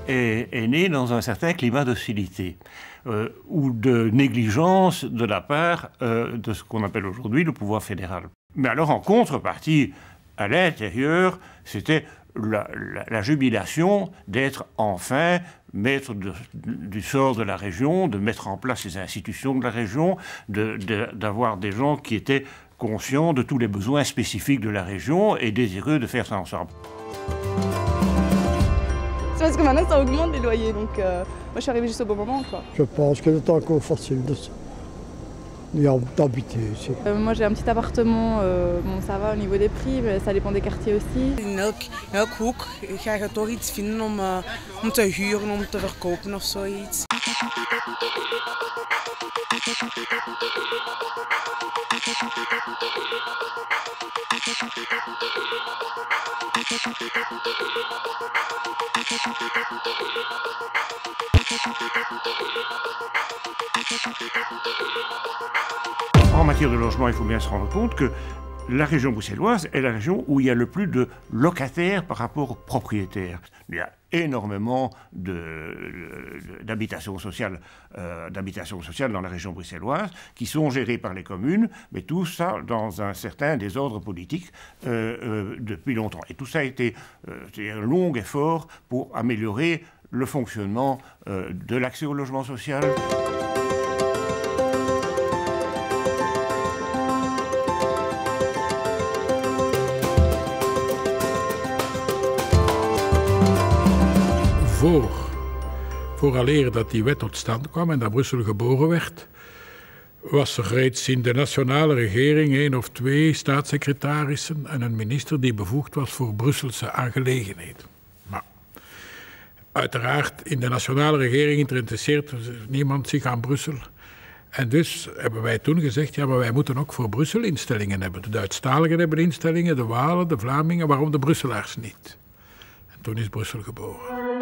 est né dans un certain climat d'hostilité ou de négligence de la part de ce qu'on appelle aujourd'hui le pouvoir fédéral. Mais alors en contrepartie, à l'intérieur, c'était la jubilation d'être enfin maître du sort de la région, de mettre en place les institutions de la région, d'avoir des gens qui étaient conscients de tous les besoins spécifiques de la région et désireux de faire ça ensemble. C'est parce que maintenant ça augmente les loyers, donc moi je suis arrivée juste au bon moment, quoi. Je pense que c'est encore facile d'habiter ici. Moi j'ai un petit appartement, bon ça va au niveau des prix, mais ça dépend des quartiers aussi. In elk hoek ga je toch iets vinden om te huren, om te verkopen of zoiets. En matière de logement, il faut bien se rendre compte que la région bruxelloise est la région où il y a le plus de locataires par rapport aux propriétaires. Il y a énormément d'habitations sociales dans la région bruxelloise qui sont gérées par les communes, mais tout ça dans un certain désordre politique depuis longtemps. Et tout ça a été un long effort pour améliorer le fonctionnement de l'accès au logement social. Vooraleer dat die wet tot stand kwam en dat Brussel geboren werd, was er reeds in de nationale regering 1 of 2 staatssecretarissen en een minister die bevoegd was voor Brusselse aangelegenheden. Maar uiteraard in de nationale regering interesseert niemand zich aan Brussel. En dus hebben wij toen gezegd, ja, maar wij moeten ook voor Brussel instellingen hebben. De Duitsstaligen hebben instellingen, de Walen, de Vlamingen, waarom de Brusselaars niet? En toen is Brussel geboren.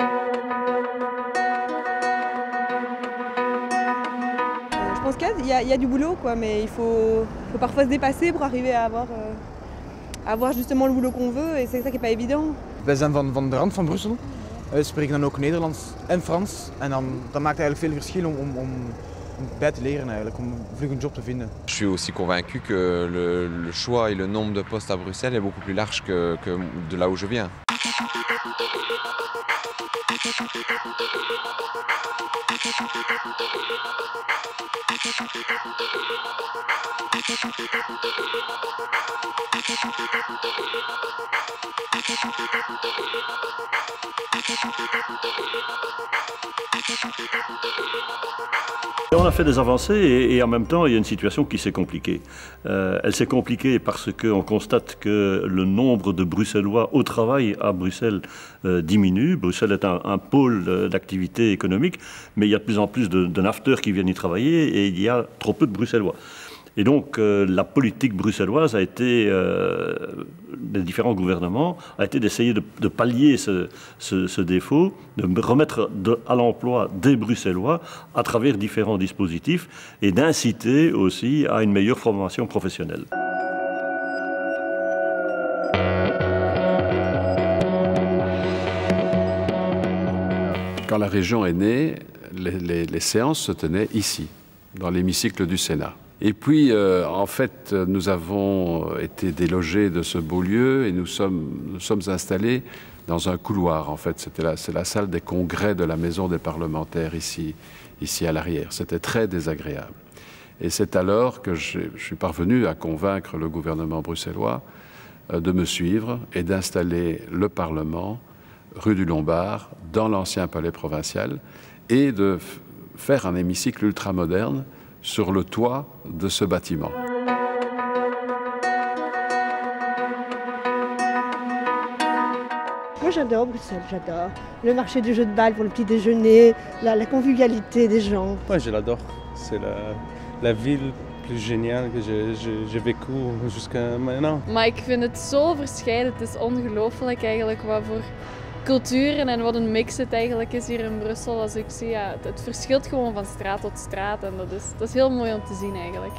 Je pense qu'il y a du boulot, quoi, mais il faut parfois se dépasser pour arriver à avoir justement le boulot qu'on veut, et c'est ça qui n'est pas évident. Wij zijn van de rand van Brussel. We spreken dan ook Nederlands en Frans. En dat maakt eigenlijk veel verschil om bij te leren, eigenlijk, om vlug een job te vinden. Je suis aussi convaincu que le choix et le nombre de postes à Bruxelles est beaucoup plus large que de là où je viens. On a fait des avancées et en même temps il y a une situation qui s'est compliquée. Elle s'est compliquée parce qu'on constate que le nombre de Bruxellois au travail à Bruxelles diminue. Bruxelles est un pôle d'activité économique, mais il y a de plus en plus de nafteurs qui viennent y travailler et il y a trop peu de Bruxellois. Et donc la politique bruxelloise a été, des différents gouvernements, a été d'essayer de pallier ce défaut, de remettre à l'emploi des Bruxellois à travers différents dispositifs et d'inciter aussi à une meilleure formation professionnelle. Quand la région est née, les séances se tenaient ici, dans l'hémicycle du Sénat. Et puis, en fait, nous avons été délogés de ce beau lieu et nous sommes installés dans un couloir. En fait, c'est la salle des congrès de la Maison des parlementaires ici à l'arrière. C'était très désagréable. Et c'est alors que je suis parvenu à convaincre le gouvernement bruxellois de me suivre et d'installer le Parlement rue du Lombard, dans l'ancien palais provincial, et de faire un hémicycle ultramoderne sur le toit de ce bâtiment. Moi j'adore Bruxelles, j'adore. Le marché du jeu de balle pour le petit déjeuner, la convivialité des gens. Moi je l'adore, c'est la ville plus géniale que j'ai vécu jusqu'à maintenant. Maar ik vind het zo verscheiden, het is ongelooflijk eigenlijk wat voor culturen en wat een mix het eigenlijk is hier in Brussel. Als ik zie, ja, het verschilt gewoon van straat tot straat en dat is heel mooi om te zien eigenlijk.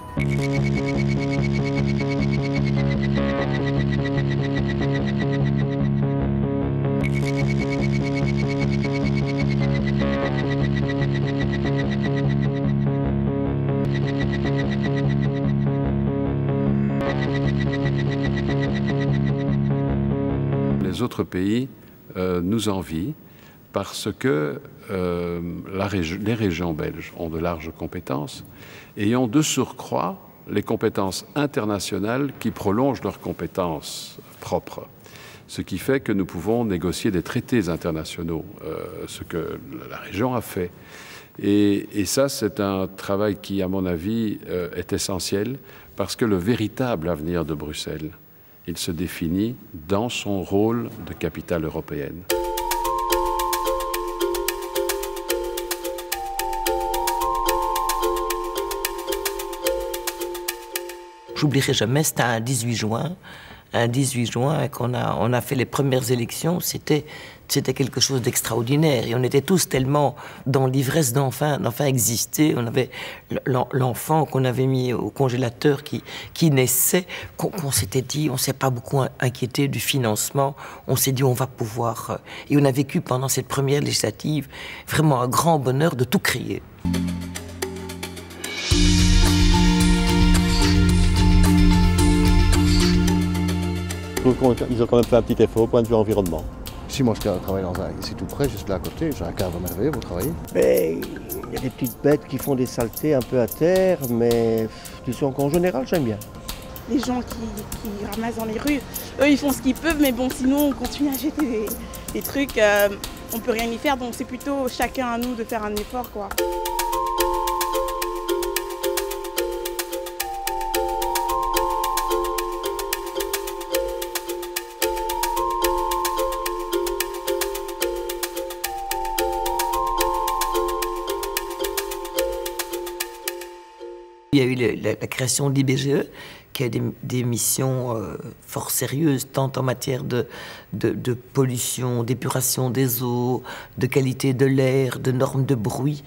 les autres pays nous envient parce que les régions belges ont de larges compétences et ont de surcroît les compétences internationales qui prolongent leurs compétences propres. Ce qui fait que nous pouvons négocier des traités internationaux, ce que la région a fait. Et ça, c'est un travail qui, à mon avis, est essentiel parce que le véritable avenir de Bruxelles, il se définit dans son rôle de capitale européenne. J'oublierai jamais, c'était un 18 juin. Un 18 juin qu'on a fait les premières élections, c'était quelque chose d'extraordinaire. Et on était tous tellement dans l'ivresse d'enfin exister. On avait l'enfant qu'on avait mis au congélateur qui naissait, qu'on s'était dit, on ne s'est pas beaucoup inquiété du financement. On s'est dit, on va pouvoir... Et on a vécu pendant cette première législative vraiment un grand bonheur de tout créer. Je trouve qu'ils ont quand même fait un petit effort au point de vue environnement. Si moi je travaille ici tout près, juste là à côté, j'ai un cadre merveilleux pour travailler. Mais il y a des petites bêtes qui font des saletés un peu à terre, mais tu sais, en général, j'aime bien. Les gens qui ramassent dans les rues, eux ils font ce qu'ils peuvent, mais bon, sinon on continue à jeter des trucs, on peut rien y faire, donc c'est plutôt chacun à nous de faire un effort, quoi. Il y a eu la création de l'IBGE, qui a des missions fort sérieuses, tant en matière de pollution, d'épuration des eaux, de qualité de l'air, de normes de bruit.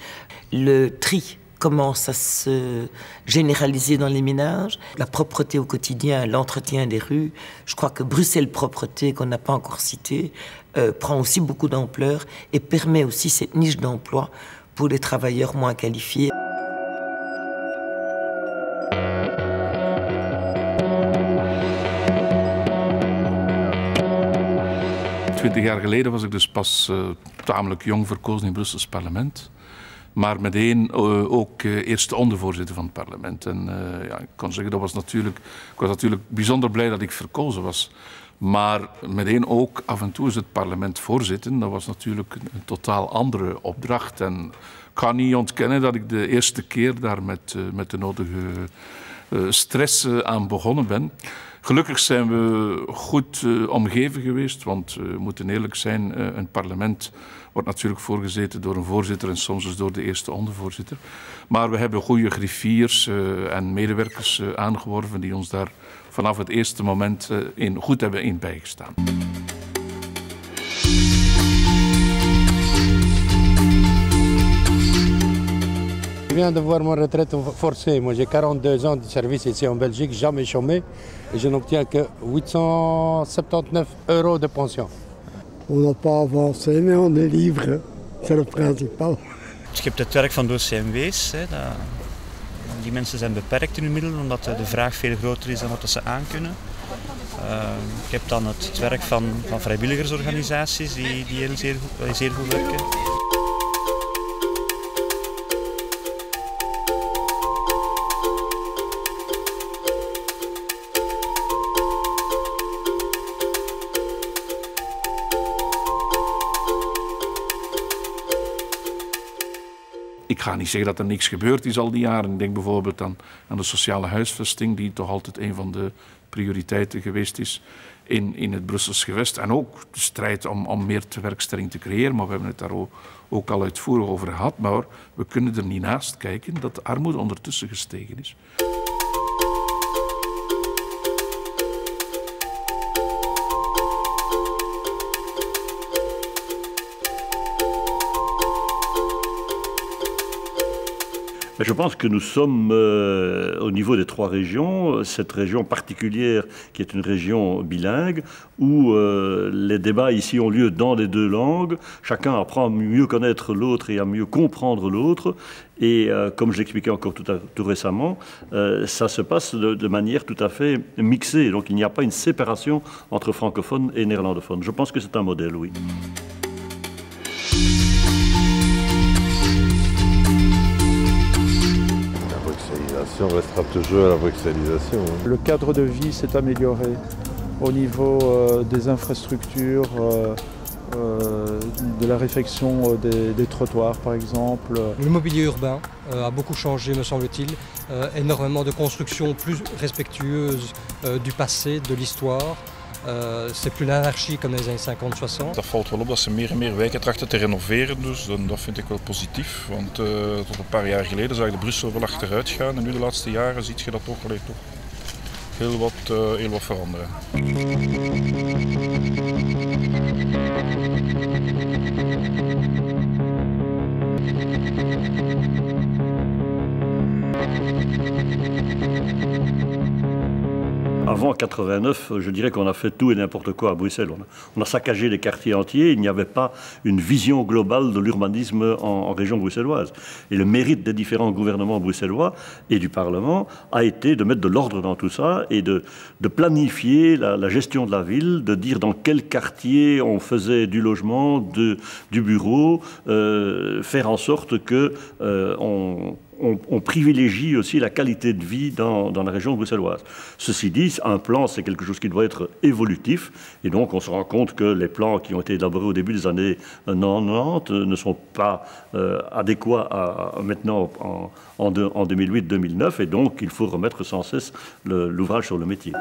Le tri commence à se généraliser dans les ménages. La propreté au quotidien, l'entretien des rues. Je crois que Bruxelles Propreté, qu'on n'a pas encore cité, prend aussi beaucoup d'ampleur et permet aussi cette niche d'emploi pour les travailleurs moins qualifiés. 20 jaar geleden was ik dus pas tamelijk jong verkozen in het Brussels parlement. Maar meteen ook eerste ondervoorzitter van het parlement. En ja, ik kan zeggen, ik was natuurlijk bijzonder blij dat ik verkozen was. Maar meteen ook af en toe is het parlement voorzitten. Dat was natuurlijk een totaal andere opdracht. En ik ga niet ontkennen dat ik de eerste keer daar met de nodige stress aan begonnen ben. Gelukkig zijn we goed omgeven geweest, want we moeten eerlijk zijn, een parlement wordt natuurlijk voorgezeten door een voorzitter en soms dus door de eerste ondervoorzitter. Maar we hebben goede griffiers en medewerkers aangeworven die ons daar vanaf het eerste moment goed hebben in bijgestaan. Je viens de voir mon retraite forcée. Moi j'ai 42 ans de service ici en Belgique, jamais chômé. Et je n'obtiens que 879 € de pension. On n'a pas avancé, mais on est libre. C'est le principal. Je heb het werk van docMW's. Die mensen zijn beperkt in hun middelen omdat de vraag veel groter is dan wat ze aankunnen. Ik heb dan het werk van vrijwilligersorganisaties die zeer goed werken. Ik ga niet zeggen dat er niks gebeurd is al die jaren. Ik denk bijvoorbeeld aan de sociale huisvesting, die toch altijd een van de prioriteiten geweest is in het Brussels gewest. En ook de strijd om meer tewerkstelling te creëren. Maar we hebben het daar ook al uitvoerig over gehad. Maar we kunnen er niet naast kijken dat de armoede ondertussen gestegen is. Je pense que nous sommes au niveau des 3 régions, cette région particulière qui est une région bilingue, où les débats ici ont lieu dans les 2 langues, chacun apprend à mieux connaître l'autre et à mieux comprendre l'autre, et comme je l'expliquais encore tout récemment, ça se passe de manière tout à fait mixée, donc il n'y a pas une séparation entre francophones et néerlandophones. Je pense que c'est un modèle, oui. On restera toujours à la bruxellisation. Le cadre de vie s'est amélioré au niveau des infrastructures, de la réfection des trottoirs par exemple. Le mobilier urbain a beaucoup changé me semble-t-il, énormément de constructions plus respectueuses du passé, de l'histoire. C'est plus l'anarchie comme dans les années 50-60. Dat valt wel op dat ze meer en meer wijken trachten te renoveren, dus dat vind ik wel positief. Want tot een paar jaar geleden zag je Brussel wel achteruit gaan en nu de laatste jaren zie je dat toch heel wat veranderen. Avant 89, je dirais qu'on a fait tout et n'importe quoi à Bruxelles. On a saccagé les quartiers entiers, il n'y avait pas une vision globale de l'urbanisme en région bruxelloise. Et le mérite des différents gouvernements bruxellois et du Parlement a été de mettre de l'ordre dans tout ça et de planifier la gestion de la ville, de dire dans quel quartier on faisait du logement, du bureau, faire en sorte que on privilégie aussi la qualité de vie dans la région bruxelloise. Ceci dit, un plan, c'est quelque chose qui doit être évolutif, et donc on se rend compte que les plans qui ont été élaborés au début des années 90 ne sont pas adéquats maintenant en 2008-2009, et donc il faut remettre sans cesse l'ouvrage sur le métier.